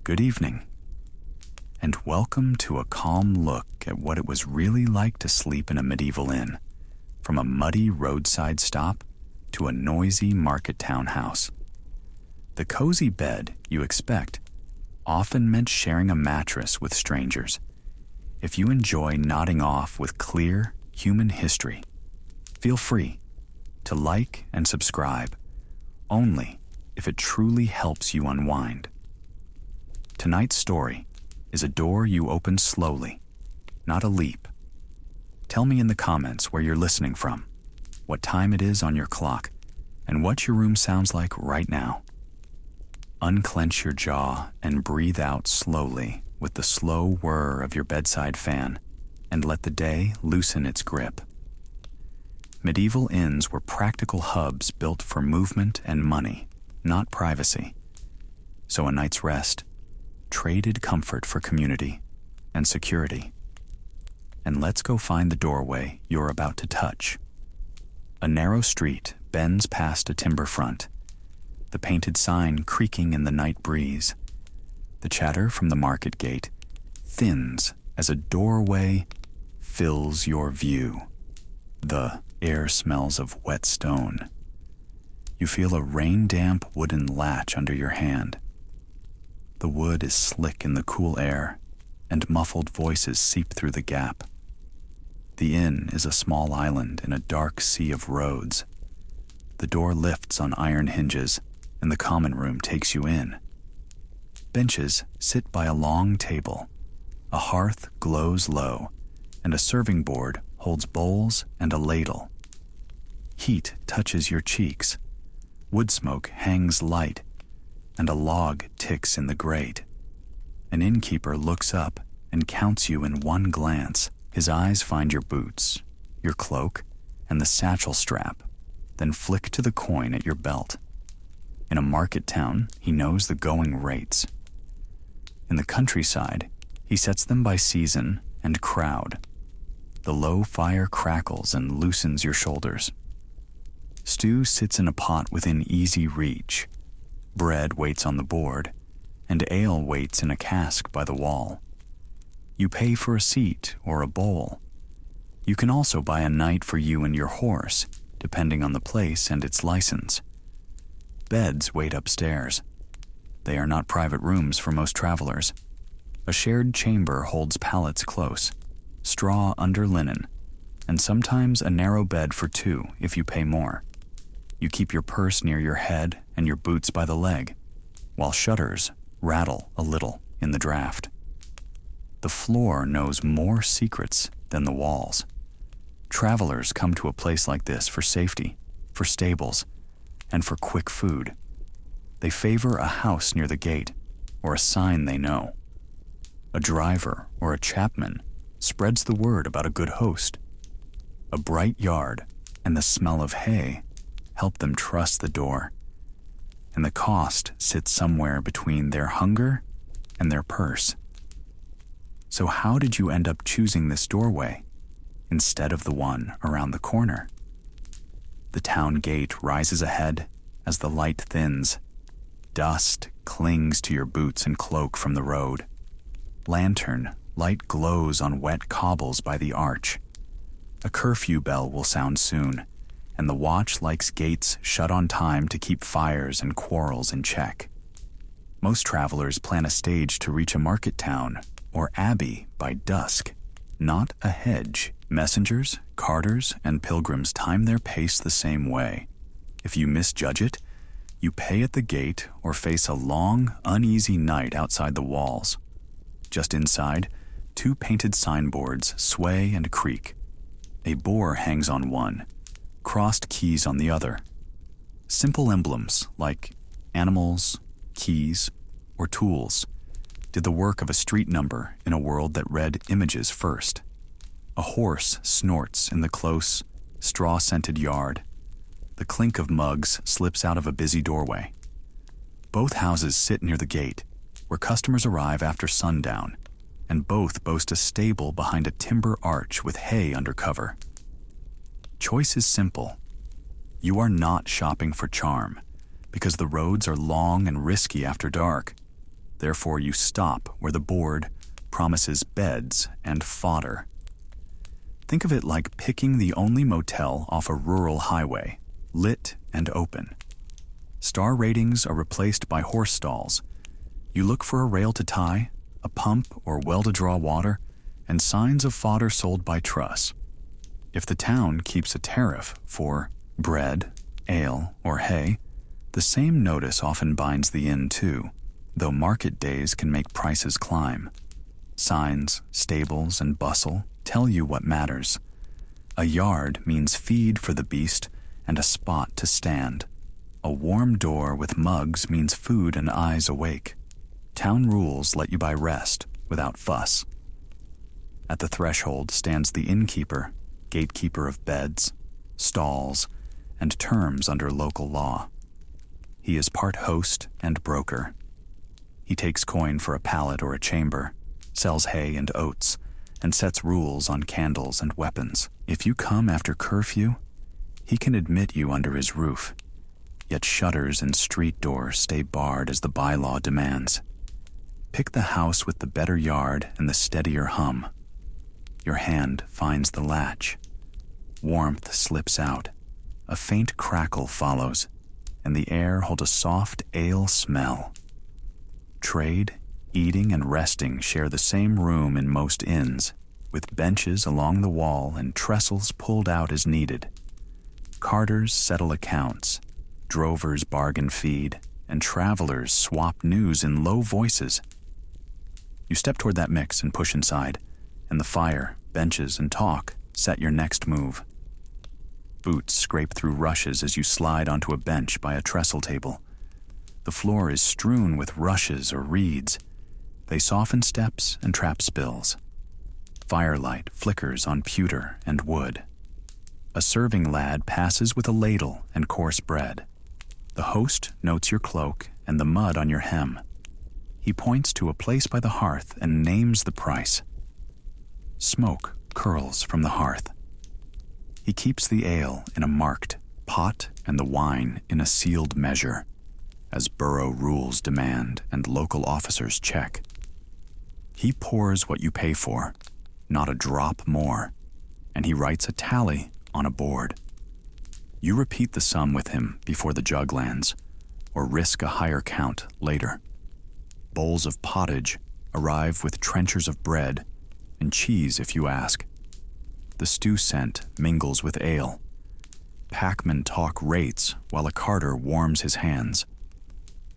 good evening, and welcome to a calm look at what it was really like to sleep in a medieval inn, from a muddy roadside stop to a noisy market town house. The cozy bed you expect often meant sharing a mattress with strangers. If you enjoy nodding off with clear human history, feel free to like and subscribe, only if it truly helps you unwind. Tonight's story is a door you open slowly, not a leap. Tell me in the comments where you're listening from, what time it is on your clock, and what your room sounds like right now. Unclench your jaw and breathe out slowly with the slow whir of your bedside fan, and let the day loosen its grip. Medieval inns were practical hubs built for movement and money, not privacy. So a night's rest traded comfort for community and security. And let's go find the doorway you're about to touch. A narrow street bends past a timber front, the painted sign creaking in the night breeze. The chatter from the market gate thins as a doorway fills your view. The air smells of wet stone. You feel a rain-damp wooden latch under your hand. The wood is slick in the cool air, and muffled voices seep through the gap. The inn is a small island in a dark sea of roads. The door lifts on iron hinges, and the common room takes you in. Benches sit by a long table. A hearth glows low, and a serving board holds bowls and a ladle. Heat touches your cheeks. Wood smoke hangs light, and a log ticks in the grate. An innkeeper looks up and counts you in one glance. His eyes find your boots, your cloak, and the satchel strap, then flick to the coin at your belt. In a market town, he knows the going rates. In the countryside, he sets them by season and crowd. The low fire crackles and loosens your shoulders. Stew sits in a pot within easy reach. Bread waits on the board, and ale waits in a cask by the wall. You pay for a seat or a bowl. You can also buy a night for you and your horse, depending on the place and its license. Beds wait upstairs. They are not private rooms for most travelers. A shared chamber holds pallets close, straw under linen, and sometimes a narrow bed for two if you pay more. You keep your purse near your head and your boots by the leg, while shutters rattle a little in the draft. The floor knows more secrets than the walls. Travelers come to a place like this for safety, for stables, and for quick food. They favor a house near the gate or a sign they know. A driver or a chapman spreads the word about a good host. A bright yard and the smell of hay help them trust the door, and the cost sits somewhere between their hunger and their purse. So how did you end up choosing this doorway instead of the one around the corner? The town gate rises ahead as the light thins. Dust clings to your boots and cloak from the road. Lantern light glows on wet cobbles by the arch. A curfew bell will sound soon, and the watch likes gates shut on time to keep fires and quarrels in check. Most travelers plan a stage to reach a market town or abbey by dusk, not a hedge. Messengers, carters, and pilgrims time their pace the same way. If you misjudge it, you pay at the gate or face a long, uneasy night outside the walls. Just inside, two painted signboards sway and creak. A boar hangs on one, crossed keys on the other. Simple emblems like animals, keys, or tools did the work of a street number in a world that read images first. A horse snorts in the close, straw-scented yard. The clink of mugs slips out of a busy doorway. Both houses sit near the gate, where customers arrive after sundown, and both boast a stable behind a timber arch with hay under cover. Choice is simple. You are not shopping for charm, because the roads are long and risky after dark. Therefore, you stop where the board promises beds and fodder. Think of it like picking the only motel off a rural highway, lit and open. Star ratings are replaced by horse stalls. You look for a rail to tie, a pump or well to draw water, and signs of fodder sold by truss. If the town keeps a tariff for bread, ale, or hay, the same notice often binds the inn too, though market days can make prices climb. Signs, stables, and bustle tell you what matters. A yard means feed for the beast and a spot to stand. A warm door with mugs means food and eyes awake. Town rules let you buy rest without fuss. At the threshold stands the innkeeper, gatekeeper of beds, stalls, and terms under local law. He is part host and broker. He takes coin for a pallet or a chamber, sells hay and oats, and sets rules on candles and weapons. If you come after curfew, he can admit you under his roof, yet shutters and street doors stay barred as the bylaw demands. Pick the house with the better yard and the steadier hum. Your hand finds the latch. Warmth slips out. A faint crackle follows, and the air holds a soft ale smell. Trade, eating, and resting share the same room in most inns, with benches along the wall and trestles pulled out as needed. Carters settle accounts, drovers bargain feed, and travelers swap news in low voices. You step toward that mix and push inside, and the fire, benches, and talk set your next move. Boots scrape through rushes as you slide onto a bench by a trestle table. The floor is strewn with rushes or reeds. They soften steps and trap spills. Firelight flickers on pewter and wood. A serving lad passes with a ladle and coarse bread. The host notes your cloak and the mud on your hem. He points to a place by the hearth and names the price. Smoke curls from the hearth. He keeps the ale in a marked pot and the wine in a sealed measure, as borough rules demand and local officers check. He pours what you pay for, not a drop more, and he writes a tally on a board. You repeat the sum with him before the jug lands, or risk a higher count later. Bowls of pottage arrive with trenchers of bread, and cheese if you ask. The stew scent mingles with ale. Packmen talk rates while a carter warms his hands.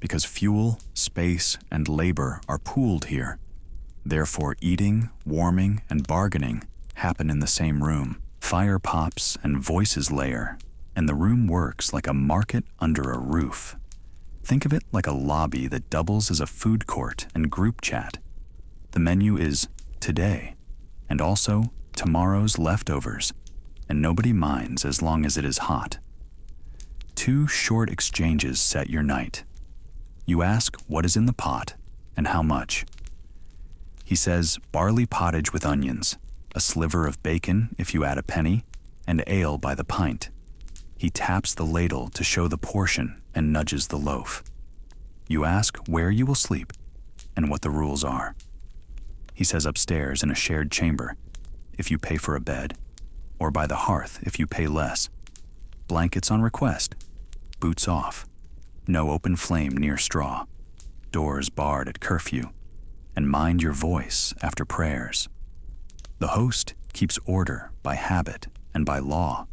Because fuel, space, and labor are pooled here, therefore eating, warming, and bargaining happen in the same room. Fire pops and voices layer, and the room works like a market under a roof. Think of it like a lobby that doubles as a food court and group chat. The menu is today, and also tomorrow's leftovers, and nobody minds as long as it is hot. 2 short exchanges set your night. You ask what is in the pot and how much. He says barley pottage with onions, a sliver of bacon if you add a penny, and ale by the pint. He taps the ladle to show the portion and nudges the loaf. You ask where you will sleep and what the rules are. He says upstairs in a shared chamber, if you pay for a bed, or by the hearth if you pay less. Blankets on request, boots off, no open flame near straw, doors barred at curfew, and mind your voice after prayers. The host keeps order by habit and by law,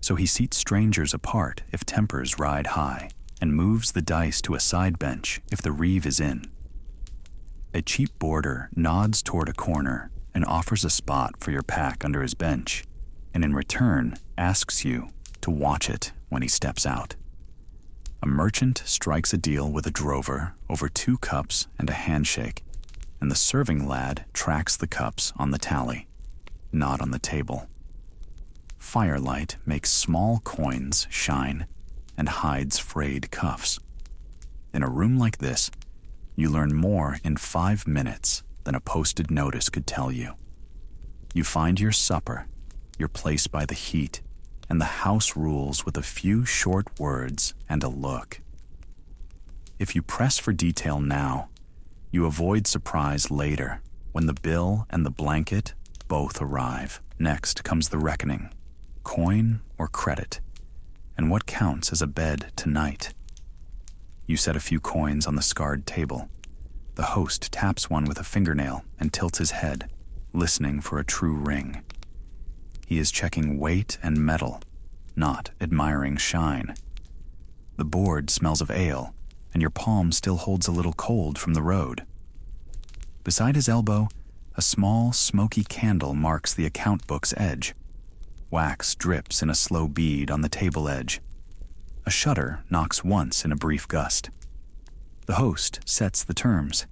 so he seats strangers apart if tempers ride high, and moves the dice to a side bench if the reeve is in. A cheap boarder nods toward a corner and offers a spot for your pack under his bench, and in return asks you to watch it when he steps out. A merchant strikes a deal with a drover over 2 cups and a handshake, and the serving lad tracks the cups on the tally, not on the table. Firelight makes small coins shine and hides frayed cuffs. In a room like this, you learn more in 5 minutes than a posted notice could tell you. You find your supper, your place by the heat, and the house rules with a few short words and a look. If you press for detail now, You avoid surprise later, when the bill and the blanket both arrive. Next comes the reckoning, coin or credit, and what counts as a bed tonight. You set a few coins on the scarred table. The host taps one with a fingernail and tilts his head, listening for a true ring. He is checking weight and metal, not admiring shine. The board smells of ale, and your palm still holds a little cold from the road. Beside his elbow, a small, smoky candle marks the account book's edge. Wax drips in a slow bead on the table edge. A shutter knocks once in a brief gust. The host sets the terms,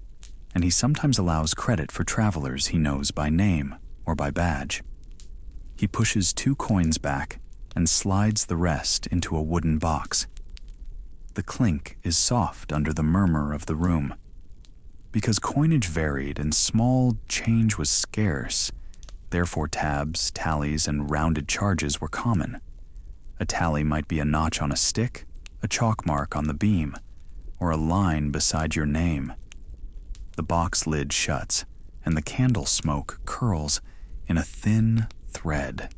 and he sometimes allows credit for travelers he knows by name or by badge. He pushes 2 coins back and slides the rest into a wooden box. The clink is soft under the murmur of the room. Because coinage varied and small change was scarce, therefore tabs, tallies, and rounded charges were common. A tally might be a notch on a stick, a chalk mark on the beam, or a line beside your name. The box lid shuts, and the candle smoke curls in a thin thread.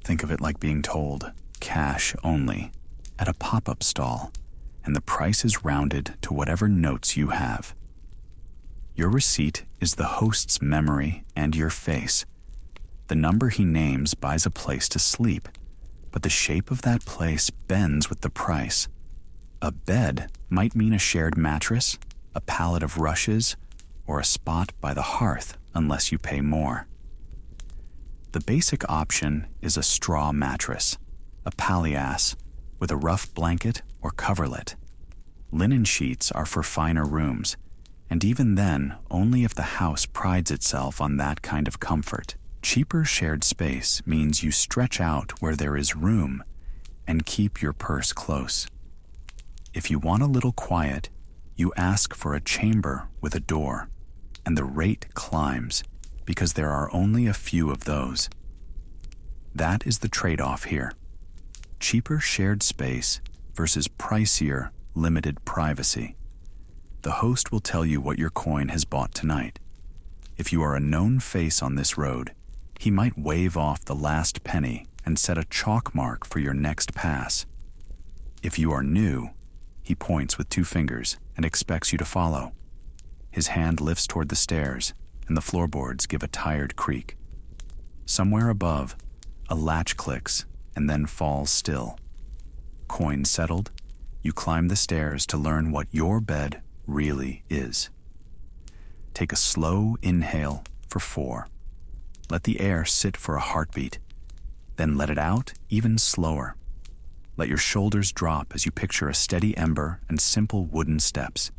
Think of it like being told, cash only, at a pop-up stall, and the price is rounded to whatever notes you have. Your receipt is the host's memory and your face. The number he names buys a place to sleep, but the shape of that place bends with the price. A bed might mean a shared mattress, a pallet of rushes, or a spot by the hearth unless you pay more. The basic option is a straw mattress, a palliasse, with a rough blanket or coverlet. Linen sheets are for finer rooms, and even then only if the house prides itself on that kind of comfort. Cheaper shared space means you stretch out where there is room and keep your purse close. If you want a little quiet, you ask for a chamber with a door, and the rate climbs because there are only a few of those. That is the trade-off here. Cheaper shared space versus pricier limited privacy. The host will tell you what your coin has bought tonight. If you are a known face on this road, he might wave off the last penny and set a chalk mark for your next pass. If you are new, he points with 2 fingers and expects you to follow. His hand lifts toward the stairs, and the floorboards give a tired creak. Somewhere above, a latch clicks and then falls still. Coin settled, you climb the stairs to learn what your bed really is. Take a slow inhale for 4. Let the air sit for a heartbeat, then let it out even slower. Let your shoulders drop as you picture a steady ember and simple wooden steps.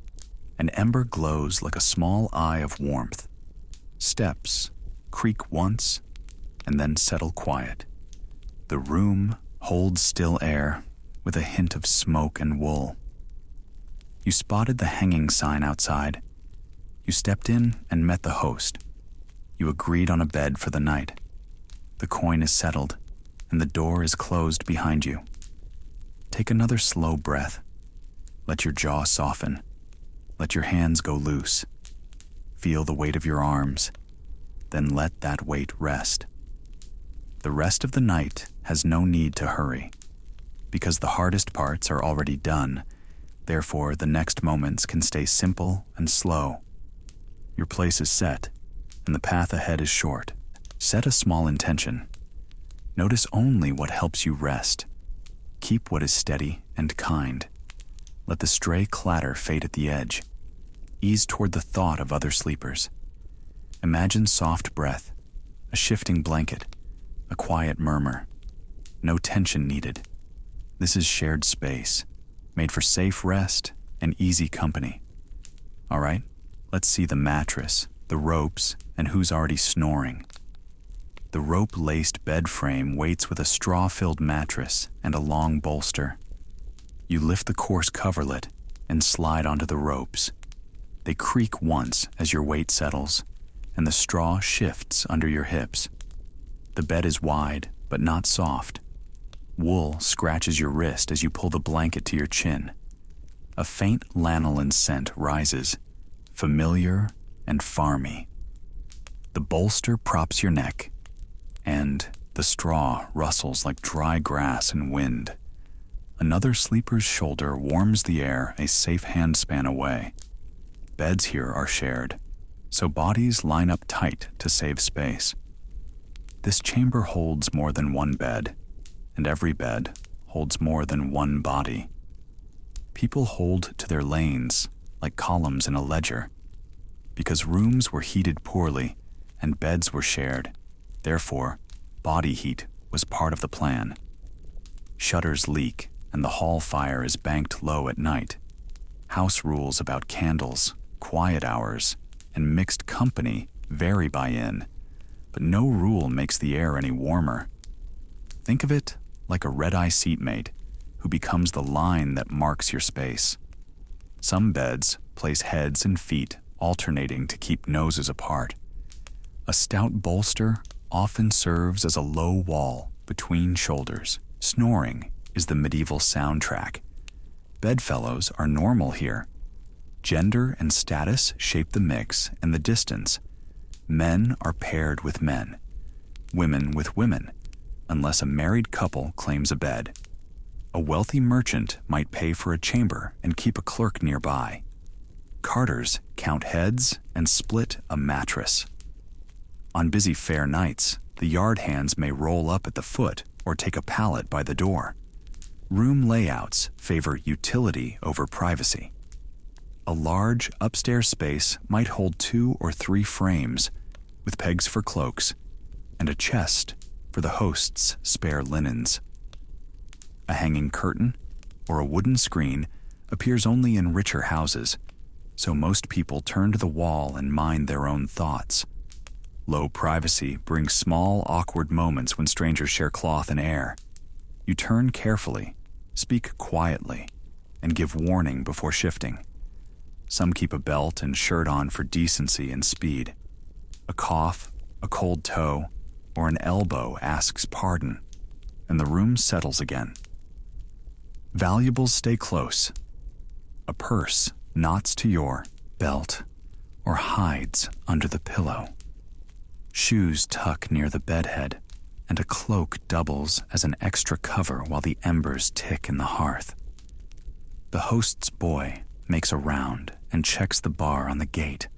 An ember glows like a small eye of warmth. Steps creak once and then settle quiet. The room holds still air with a hint of smoke and wool. You spotted the hanging sign outside. You stepped in and met the host. You agreed on a bed for the night. The coin is settled, and the door is closed behind you. Take another slow breath. Let your jaw soften. Let your hands go loose. Feel the weight of your arms. Then let that weight rest. The rest of the night has no need to hurry. Because the hardest parts are already done, therefore the next moments can stay simple and slow. Your place is set, and the path ahead is short. Set a small intention. Notice only what helps you rest. Keep what is steady and kind. Let the stray clatter fade at the edge. Ease toward the thought of other sleepers. Imagine soft breath, a shifting blanket, a quiet murmur. No tension needed. This is shared space, made for safe rest and easy company. All right, let's see the mattress, the ropes, and who's already snoring. The rope-laced bed frame waits with a straw-filled mattress and a long bolster. You lift the coarse coverlet and slide onto the ropes. They creak once as your weight settles, and the straw shifts under your hips. The bed is wide, but not soft. Wool scratches your wrist as you pull the blanket to your chin. A faint lanolin scent rises, familiar and farmy. The bolster props your neck, and the straw rustles like dry grass in wind. Another sleeper's shoulder warms the air a safe handspan away. Beds here are shared, so bodies line up tight to save space. This chamber holds more than one bed, and every bed holds more than one body. People hold to their lanes like columns in a ledger. Because rooms were heated poorly and beds were shared, therefore, body heat was part of the plan. Shutters leak and the hall fire is banked low at night. House rules about candles, quiet hours, and mixed company vary by inn, but no rule makes the air any warmer. Think of it like a red-eye seatmate who becomes the line that marks your space. Some beds place heads and feet alternating to keep noses apart. A stout bolster often serves as a low wall between shoulders. Snoring is the medieval soundtrack. Bedfellows are normal here. Gender and status shape the mix and the distance. Men are paired with men, women with women, unless a married couple claims a bed. A wealthy merchant might pay for a chamber and keep a clerk nearby. Carters count heads and split a mattress. On busy fair nights, the yard hands may roll up at the foot or take a pallet by the door. Room layouts favor utility over privacy. A large upstairs space might hold 2 or 3 frames with pegs for cloaks and a chest for the host's spare linens. A hanging curtain or a wooden screen appears only in richer houses, so most people turn to the wall and mind their own thoughts. Low privacy brings small, awkward moments when strangers share cloth and air. You turn carefully, speak quietly, and give warning before shifting. Some keep a belt and shirt on for decency and speed. A cough, a cold toe, or an elbow asks pardon, and the room settles again. Valuables stay close. A purse knots to your belt or hides under the pillow. Shoes tuck near the bedhead, and a cloak doubles as an extra cover while the embers tick in the hearth. The host's boy makes a round and checks the bar on the gate.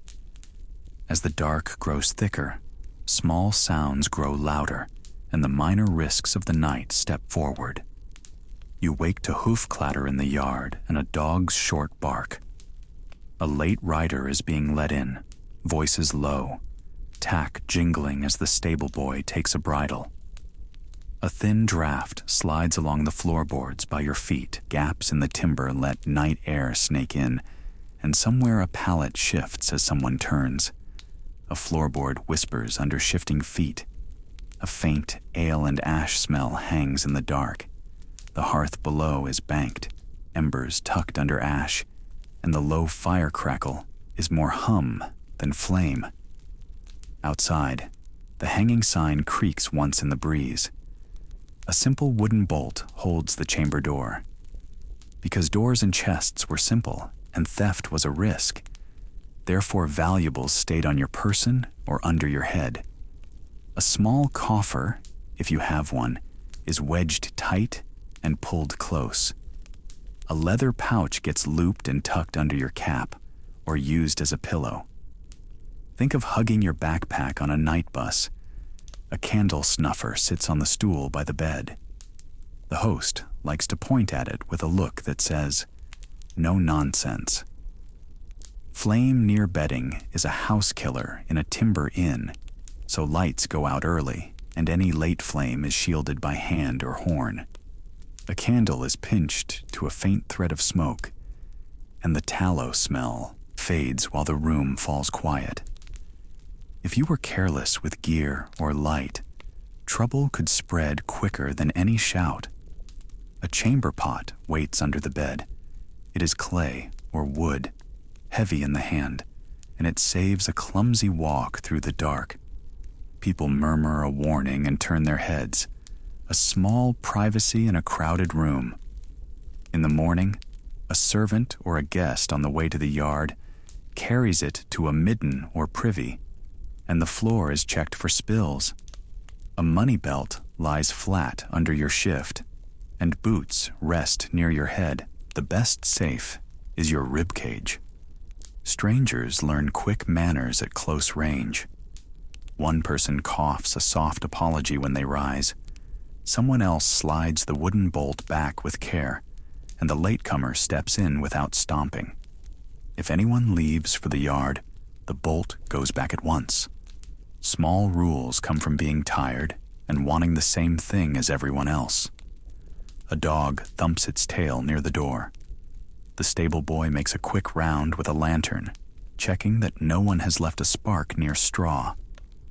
As the dark grows thicker, small sounds grow louder, and the minor risks of the night step forward. You wake to hoof clatter in the yard and a dog's short bark. A late rider is being let in, voices low, tack jingling as the stable boy takes a bridle. A thin draft slides along the floorboards by your feet. Gaps in the timber let night air snake in, and somewhere a pallet shifts as someone turns. A floorboard whispers under shifting feet. A faint ale and ash smell hangs in the dark. The hearth below is banked, embers tucked under ash, and the low fire crackle is more hum than flame. Outside, the hanging sign creaks once in the breeze. A simple wooden bolt holds the chamber door. Because doors and chests were simple and theft was a risk, therefore valuables stayed on your person or under your head. A small coffer, if you have one, is wedged tight and pulled close. A leather pouch gets looped and tucked under your cap or used as a pillow. Think of hugging your backpack on a night bus. A candle snuffer sits on the stool by the bed. The host likes to point at it with a look that says, "No nonsense." Flame near bedding is a house killer in a timber inn, so lights go out early, and any late flame is shielded by hand or horn. A candle is pinched to a faint thread of smoke, and the tallow smell fades while the room falls quiet. If you were careless with gear or light, trouble could spread quicker than any shout. A chamber pot waits under the bed. It is clay or wood, heavy in the hand, and it saves a clumsy walk through the dark. People murmur a warning and turn their heads. A small privacy in a crowded room. In the morning, a servant or a guest on the way to the yard carries it to a midden or privy, and the floor is checked for spills. A money belt lies flat under your shift, and boots rest near your head. The best safe is your rib cage. Strangers learn quick manners at close range. One person coughs a soft apology when they rise. Someone else slides the wooden bolt back with care, and the latecomer steps in without stomping. If anyone leaves for the yard, the bolt goes back at once. Small rules come from being tired and wanting the same thing as everyone else. A dog thumps its tail near the door. The stable boy makes a quick round with a lantern, checking that no one has left a spark near straw.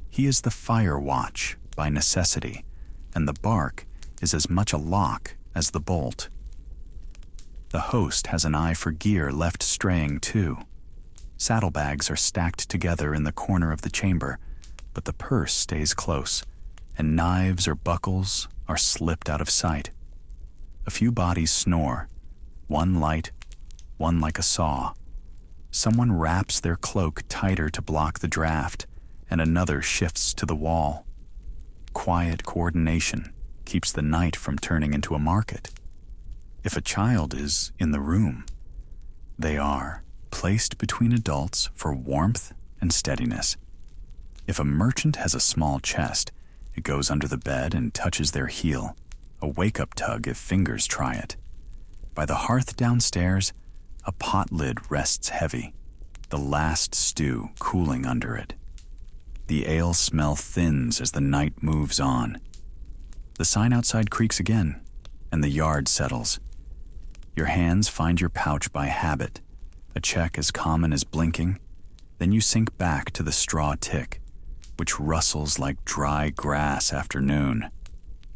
He is the fire watch by necessity, and the bark is as much a lock as the bolt. The host has an eye for gear left straying too. Saddlebags are stacked together in the corner of the chamber, but the purse stays close, and knives or buckles are slipped out of sight. A few bodies snore, one light, one like a saw. Someone wraps their cloak tighter to block the draft, and another shifts to the wall. Quiet coordination keeps the night from turning into a market. If a child is in the room, they are placed between adults for warmth and steadiness. If a merchant has a small chest, it goes under the bed and touches their heel, a wake-up tug if fingers try it. By the hearth downstairs, a pot lid rests heavy, the last stew cooling under it. The ale smell thins as the night moves on. The sign outside creaks again, and the yard settles. Your hands find your pouch by habit, a check as common as blinking. Then you sink back to the straw tick, which rustles like dry grass after noon.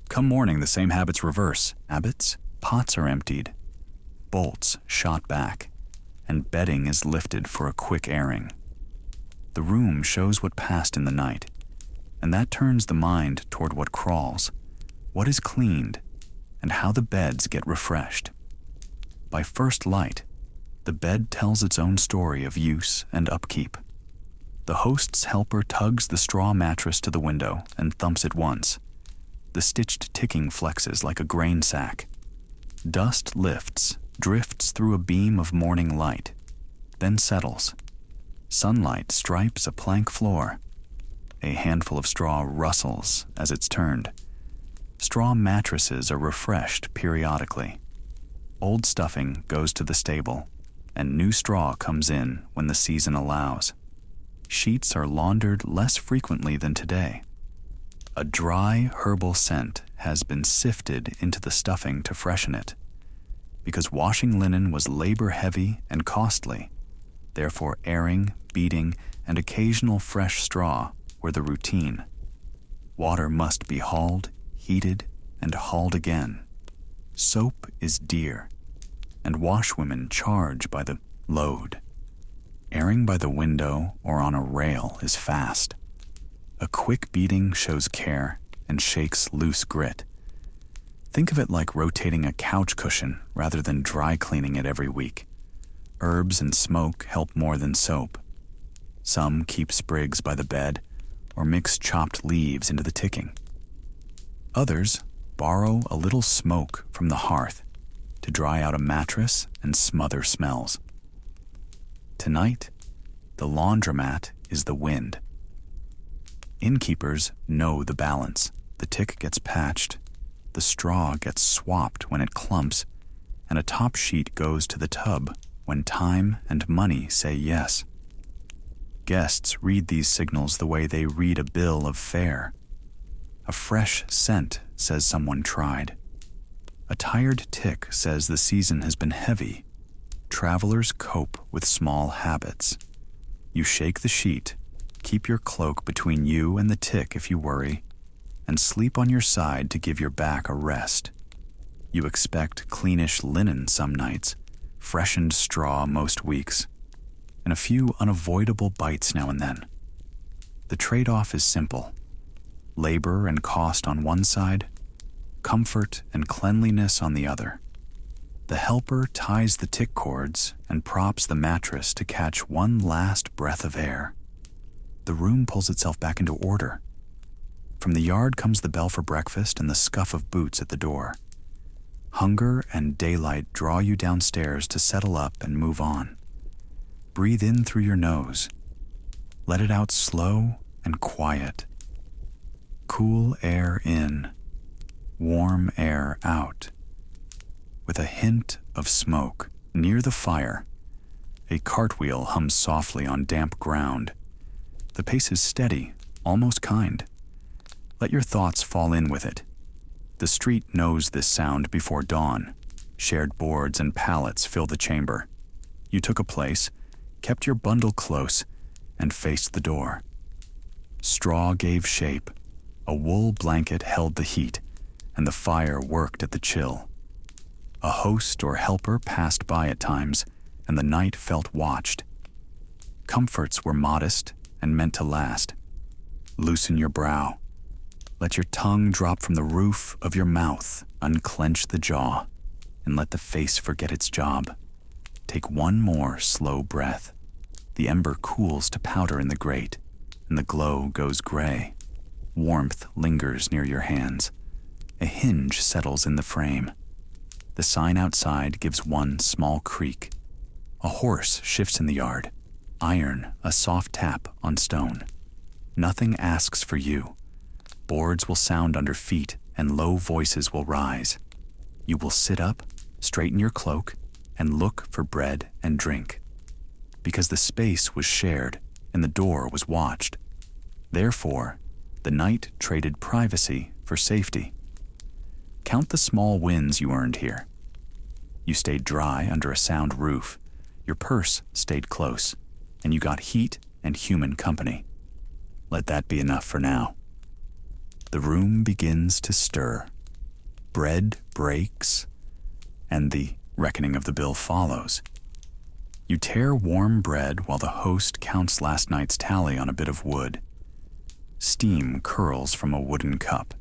Come morning, the same habits reverse. Habits? Pots are emptied, bolts shot back, and bedding is lifted for a quick airing. The room shows what passed in the night, and that turns the mind toward what crawls, what is cleaned, and how the beds get refreshed. By first light, the bed tells its own story of use and upkeep. The host's helper tugs the straw mattress to the window and thumps it once. The stitched ticking flexes like a grain sack. Dust lifts, drifts through a beam of morning light, then settles. Sunlight stripes a plank floor. A handful of straw rustles as it's turned. Straw mattresses are refreshed periodically. Old stuffing goes to the stable, and new straw comes in when the season allows. Sheets are laundered less frequently than today. A dry herbal scent has been sifted into the stuffing to freshen it. Because washing linen was labor-heavy and costly, therefore airing, beating, and occasional fresh straw were the routine. Water must be hauled, heated, and hauled again. Soap is dear, and washwomen charge by the load. Airing by the window or on a rail is fast. A quick beating shows care and shakes loose grit. Think of it like rotating a couch cushion rather than dry cleaning it every week. Herbs and smoke help more than soap. Some keep sprigs by the bed or mix chopped leaves into the ticking. Others borrow a little smoke from the hearth to dry out a mattress and smother smells. Tonight, the laundromat is the wind. Innkeepers know the balance. The tick gets patched, the straw gets swapped when it clumps, and a top sheet goes to the tub when time and money say yes. Guests read these signals the way they read a bill of fare. A fresh scent says someone tried. A tired tick says the season has been heavy. Travelers cope with small habits. You shake the sheet, keep your cloak between you and the tick if you worry, and sleep on your side to give your back a rest. You expect cleanish linen some nights, freshened straw most weeks, and a few unavoidable bites now and then. The trade-off is simple. Labor and cost on one side, comfort and cleanliness on the other. The helper ties the tick cords and props the mattress to catch one last breath of air. The room pulls itself back into order. From the yard comes the bell for breakfast and the scuff of boots at the door. Hunger and daylight draw you downstairs to settle up and move on. Breathe in through your nose. Let it out slow and quiet. Cool air in, warm air out. With a hint of smoke near the fire, a cartwheel hums softly on damp ground. The pace is steady, almost kind. Let your thoughts fall in with it. The street knows this sound before dawn. Shared boards and pallets fill the chamber. You took a place, kept your bundle close, and faced the door. Straw gave shape. A wool blanket held the heat, and the fire worked at the chill. A host or helper passed by at times, and the night felt watched. Comforts were modest and meant to last. Loosen your brow. Let your tongue drop from the roof of your mouth, unclench the jaw, and let the face forget its job. Take one more slow breath. The ember cools to powder in the grate, and the glow goes gray. Warmth lingers near your hands. A hinge settles in the frame. The sign outside gives one small creak. A horse shifts in the yard. Iron, a soft tap on stone. Nothing asks for you. Boards will sound under feet and low voices will rise. You will sit up, straighten your cloak, and look for bread and drink. Because the space was shared and the door was watched. Therefore, the night traded privacy for safety. Count the small wins you earned here. You stayed dry under a sound roof, your purse stayed close, and you got heat and human company. Let that be enough for now. The room begins to stir. Bread breaks, and the reckoning of the bill follows. You tear warm bread while the host counts last night's tally on a bit of wood. Steam curls from a wooden cup.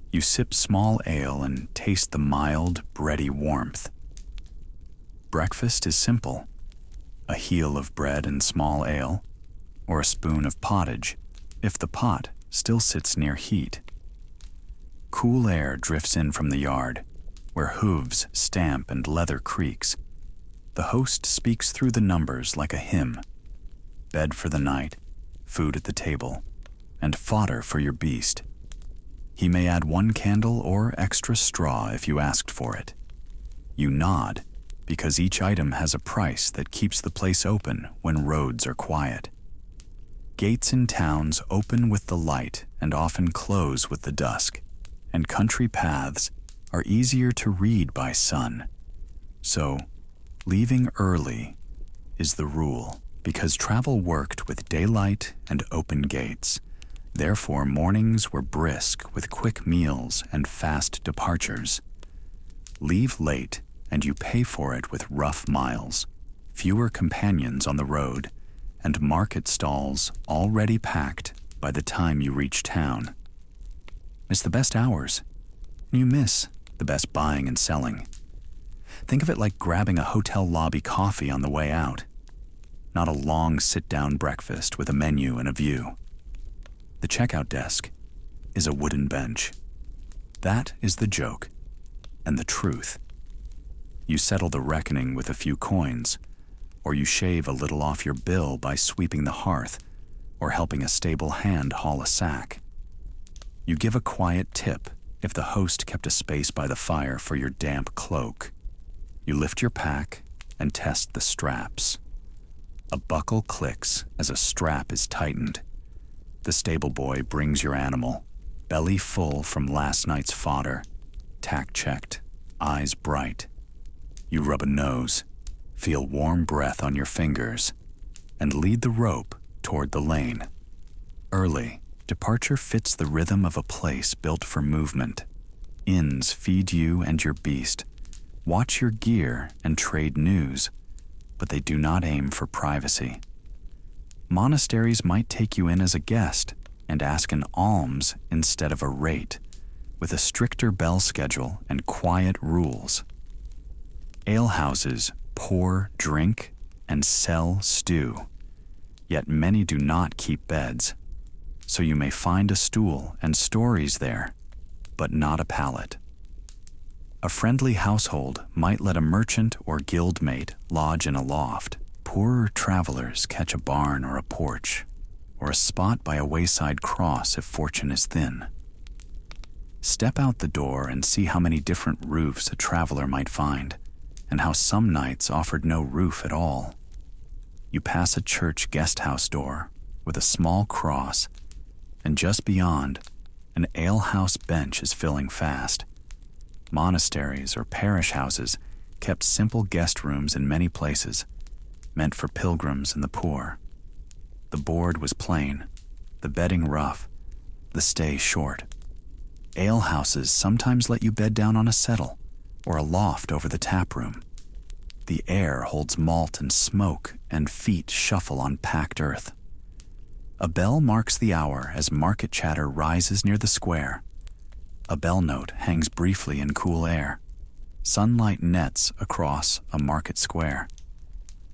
You sip small ale and taste the mild, bready warmth. Breakfast is simple. A heel of bread and small ale, or a spoon of pottage, if the pot still sits near heat. Cool air drifts in from the yard, where hooves stamp and leather creaks. The host speaks through the numbers like a hymn. Bed for the night, food at the table, and fodder for your beast. He may add one candle or extra straw if you asked for it. You nod, because each item has a price that keeps the place open when roads are quiet. Gates in towns open with the light and often close with the dusk, and country paths are easier to read by sun. So, leaving early is the rule, because travel worked with daylight and open gates. Therefore, mornings were brisk with quick meals and fast departures. Leave late, and you pay for it with rough miles, fewer companions on the road, and market stalls already packed by the time you reach town. Miss the best hours. You miss the best buying and selling. Think of it like grabbing a hotel lobby coffee on the way out, not a long sit-down breakfast with a menu and a view. The checkout desk is a wooden bench. That is the joke and the truth. You settle the reckoning with a few coins, or you shave a little off your bill by sweeping the hearth or helping a stable hand haul a sack. You give a quiet tip if the host kept a space by the fire for your damp cloak. You lift your pack and test the straps. A buckle clicks as a strap is tightened. The stable boy brings your animal, belly full from last night's fodder, tack checked, eyes bright. You rub a nose, feel warm breath on your fingers, and lead the rope toward the lane. Early, departure fits the rhythm of a place built for movement. Inns feed you and your beast, watch your gear and trade news, but they do not aim for privacy. Monasteries might take you in as a guest and ask an alms instead of a rate, with a stricter bell schedule and quiet rules. Alehouses pour drink and sell stew, yet many do not keep beds. So you may find a stool and stories there, but not a pallet. A friendly household might let a merchant or guildmate lodge in a loft. Poorer travelers catch a barn or a porch, or a spot by a wayside cross if fortune is thin. Step out the door and see how many different roofs a traveler might find, and how some nights offered no roof at all. You pass a church guest house door with a small cross, and just beyond, an alehouse bench is filling fast. Monasteries or parish houses kept simple guest rooms in many places, meant for pilgrims and the poor. The board was plain, the bedding rough, the stay short. Alehouses sometimes let you bed down on a settle or a loft over the tap room. The air holds malt and smoke, and feet shuffle on packed earth. A bell marks the hour as market chatter rises near the square. A bell note hangs briefly in cool air. Sunlight nets across a market square.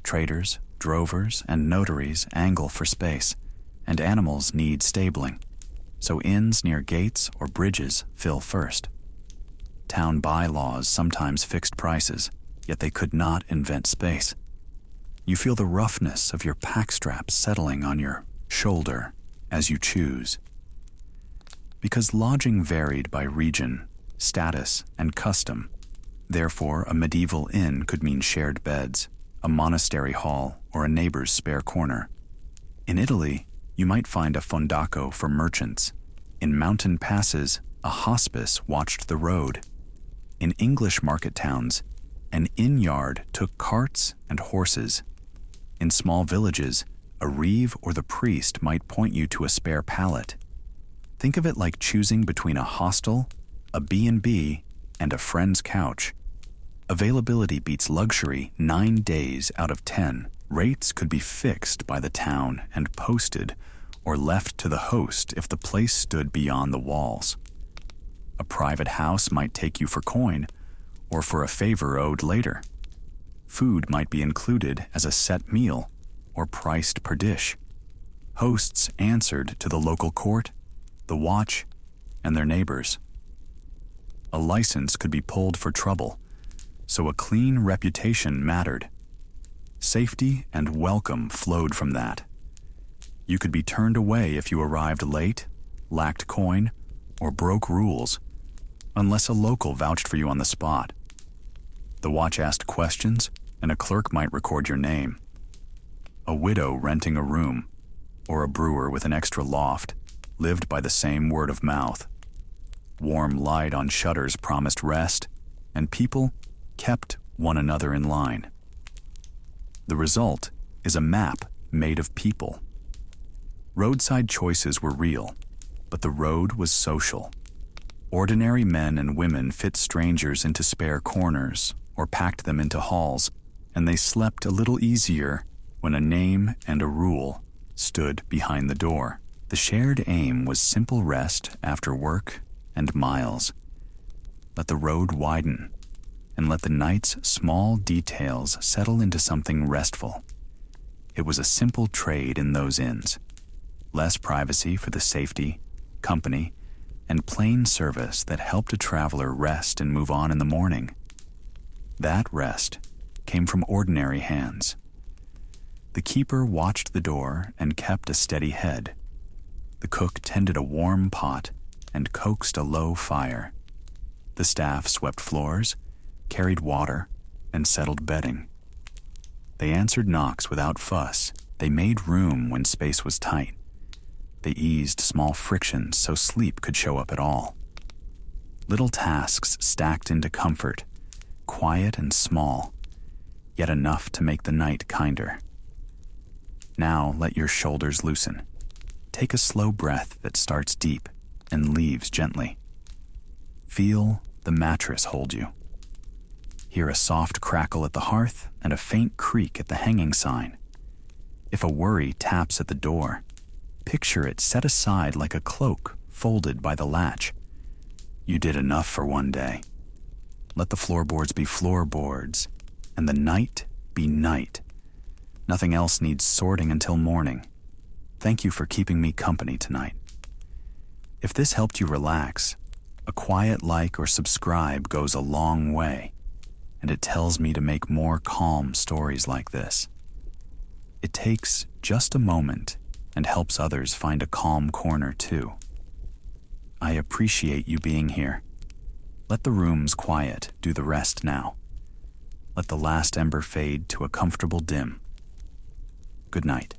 Traders, drovers, and notaries angle for space, and animals need stabling, so inns near gates or bridges fill first. Town bylaws sometimes fixed prices, yet they could not invent space. You feel the roughness of your pack straps settling on your shoulder as you choose. Because lodging varied by region, status, and custom, therefore a medieval inn could mean shared beds, a monastery hall, or a neighbor's spare corner. In Italy, you might find a fondaco for merchants. In mountain passes, a hospice watched the road. In English market towns, an inn yard took carts and horses. In small villages, a reeve or the priest might point you to a spare pallet. Think of it like choosing between a hostel, a B&B, and a friend's couch. Availability beats luxury 9 days out of 10. Rates could be fixed by the town and posted or left to the host if the place stood beyond the walls. A private house might take you for coin or for a favor owed later. Food might be included as a set meal or priced per dish. Hosts answered to the local court, the watch, and their neighbors. A license could be pulled for trouble, so a clean reputation mattered. Safety and welcome flowed from that. You could be turned away if you arrived late, lacked coin, or broke rules, unless a local vouched for you on the spot. The watch asked questions, and a clerk might record your name. A widow renting a room, or a brewer with an extra loft, lived by the same word of mouth. Warm light on shutters promised rest, and people kept one another in line. The result is a map made of people. Roadside choices were real, but the road was social. Ordinary men and women fit strangers into spare corners or packed them into halls, and they slept a little easier when a name and a rule stood behind the door. The shared aim was simple rest after work and miles. Let the road widen, and let the night's small details settle into something restful. It was a simple trade in those inns. Less privacy for the safety, company, and plain service that helped a traveler rest and move on in the morning. That rest came from ordinary hands. The keeper watched the door and kept a steady head. The cook tended a warm pot and coaxed a low fire. The staff swept floors, carried water, and settled bedding. They answered knocks without fuss. They made room when space was tight. They eased small frictions so sleep could show up at all. Little tasks stacked into comfort, quiet and small, yet enough to make the night kinder. Now let your shoulders loosen. Take a slow breath that starts deep and leaves gently. Feel the mattress hold you. Hear a soft crackle at the hearth and a faint creak at the hanging sign. If a worry taps at the door, picture it set aside like a cloak folded by the latch. You did enough for one day. Let the floorboards be floorboards and the night be night. Nothing else needs sorting until morning. Thank you for keeping me company tonight. If this helped you relax, a quiet like or subscribe goes a long way, and it tells me to make more calm stories like this. It takes just a moment and helps others find a calm corner too. I appreciate you being here. Let the room's quiet do the rest now. Let the last ember fade to a comfortable dim. Good night.